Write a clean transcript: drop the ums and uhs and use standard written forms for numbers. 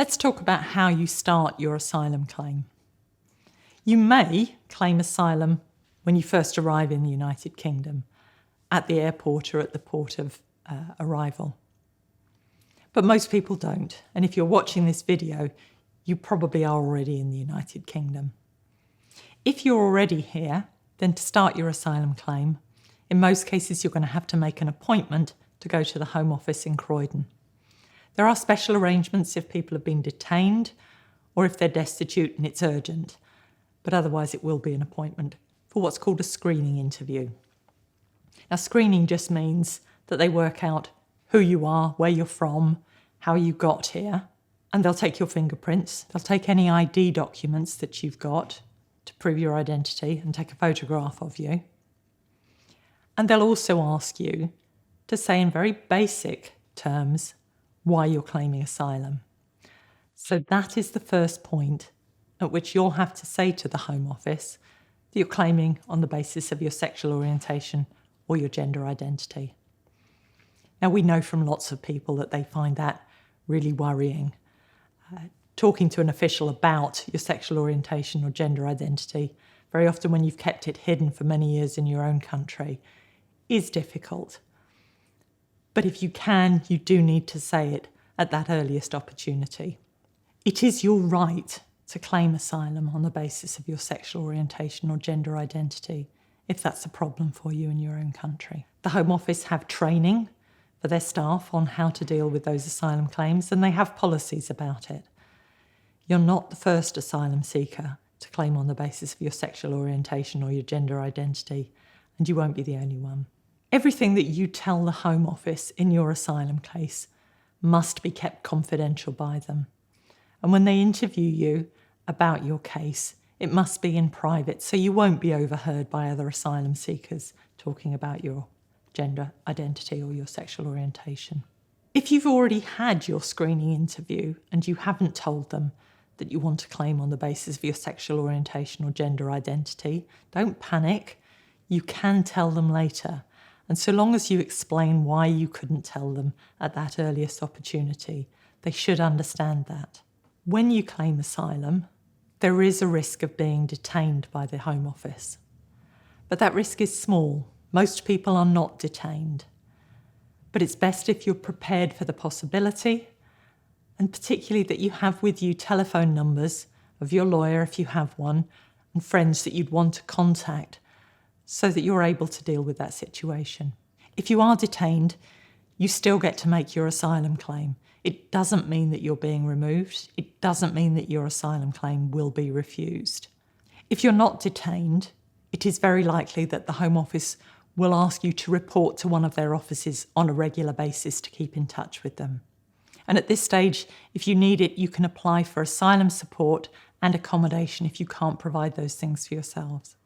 Let's talk about how you start your asylum claim. You may claim asylum when you first arrive in the United Kingdom, at the airport or at the port of arrival. But most people don't, and if you're watching this video, you probably are already in the United Kingdom. If you're already here, then to start your asylum claim, in most cases you're going to have to make an appointment to go to the Home Office in Croydon. There are special arrangements if people have been detained or if they're destitute and it's urgent, but otherwise it will be an appointment for what's called a screening interview. Now, screening just means that they work out who you are, where you're from, how you got here, and they'll take your fingerprints. They'll take any ID documents that you've got to prove your identity and take a photograph of you. And they'll also ask you to say in very basic terms why you're claiming asylum. So that is the first point at which you'll have to say to the Home Office that you're claiming on the basis of your sexual orientation or your gender identity. Now, we know from lots of people that they find that really worrying. Talking to an official about your sexual orientation or gender identity, very often when you've kept it hidden for many years in your own country, is difficult. But if you can, you do need to say it at that earliest opportunity. It is your right to claim asylum on the basis of your sexual orientation or gender identity, if that's a problem for you in your own country. The Home Office have training for their staff on how to deal with those asylum claims, and they have policies about it. You're not the first asylum seeker to claim on the basis of your sexual orientation or your gender identity, and you won't be the only one. Everything that you tell the Home Office in your asylum case must be kept confidential by them. And when they interview you about your case, it must be in private, so you won't be overheard by other asylum seekers talking about your gender identity or your sexual orientation. If you've already had your screening interview and you haven't told them that you want to claim on the basis of your sexual orientation or gender identity, don't panic. You can tell them later. And so long as you explain why you couldn't tell them at that earliest opportunity, they should understand that. When you claim asylum, there is a risk of being detained by the Home Office. But that risk is small. Most people are not detained. But it's best if you're prepared for the possibility, and particularly that you have with you telephone numbers of your lawyer, if you have one, and friends that you'd want to contact so that you're able to deal with that situation. If you are detained, you still get to make your asylum claim. It doesn't mean that you're being removed. It doesn't mean that your asylum claim will be refused. If you're not detained, it is very likely that the Home Office will ask you to report to one of their offices on a regular basis to keep in touch with them. And at this stage, if you need it, you can apply for asylum support and accommodation if you can't provide those things for yourselves.